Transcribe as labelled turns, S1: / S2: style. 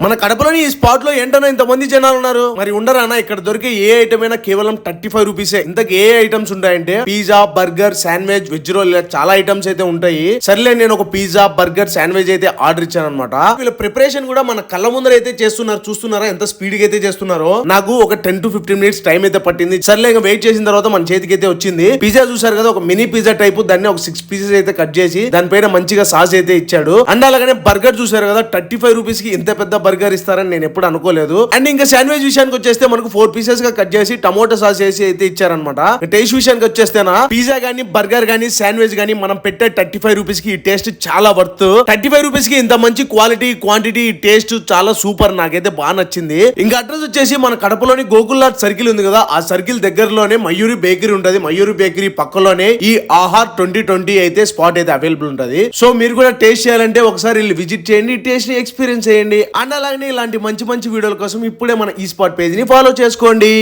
S1: మన కడపలోని ఈ స్పాట్ లో ఏంటన్నా ఇంతమంది జనాలు ఉన్నారు. మరి ఉండరానా? ఇక్కడ దొరికే ఏ ఐటమ్ అయినా కేవలం 35 రూపీసే. ఇంతకు ఏ ఐటమ్స్ ఉంటాయంటే pizza, burger, sandwich, veg roll, ఇలా చాలా ఐటమ్స్ అయితే ఉంటాయి. సర్లే, నేను ఒక పిజ్జా, బర్గర్, శాండ్విచ్ అయితే ఆర్డర్ ఇచ్చాను అనమాట. వీళ్ళ ప్రిపరేషన్ కూడా మన కళ్ళ ముందర అయితే చేస్తున్నారు. చూస్తున్నారా ఎంత స్పీడ్ గా అయితే చేస్తున్నారో? నాకు ఒక 10 to 15 మినిట్స్ టైం అయితే పట్టింది. సర్లే, ఇంకా వెయిట్ చేసిన తర్వాత మన చేతికి అయితే వచ్చింది. పిజ్జా చూసారు కదా, ఒక మినీ పిజ్జా టైప్. దాన్ని ఒక 6 పీసెస్ అయితే కట్ చేసి దానిపైన మంచిగా సాస్ అయితే ఇచ్చాడు. అండ్ అలాగనే బర్గర్ చూసారు కదా, 35 రూపీస్ కి ఇంత పెద్ద బర్గర్ ఇస్తారని నేను ఎప్పుడు అనుకోలేదు. అండ్ ఇంకా శాండ్విచ్ విషయానికి వచ్చేస్తే మనకు 4 పీసెస్ గా కట్ చేసి టమోటో సాస్ వేసి అయితే ఇచ్చారనమాట. టేస్ట్ విషయానికి వచ్చేస్తేనా పిజ్జా గానీ, బర్గర్ గానీ, శాండ్విచ్ గానీ మనం పెట్టే 35 రూపీస్ కి ఈ టేస్ట్ చాలా వర్త్. 35 రూపీస్ కి ఇంత మంచి క్వాలిటీ, క్వాంటిటీ, టేస్ట్ చాలా సూపర్. నాకైతే బాగా నచ్చింది. ఇంకా అడ్రస్ వచ్చేసి మన కడపలోని గోకుల్నాథ్ సర్కిల్ ఉంది కదా, ఆ సర్కిల్ దగ్గరలోనే మయూరి బేకరీ ఉంటది. మయూరి బేకరీ పక్కలోనే ఈ ఆహార్ 2020 అయితే స్పాట్ అయితే అవైలబుల్ ఉంటది. సో మీరు కూడా టేస్ట్ చేయాలంటే ఒకసారి విజిట్ చేయండి, టేస్ట్ ని ఎక్స్పీరియన్స్ చేయండి. అండ్ అలాగే ఇలాంటి మంచి మంచి వీడియోల కోసం ఇప్పుడే మన ఈ స్పాట్ పేజ్ ని ఫాలో చేసుకోండి.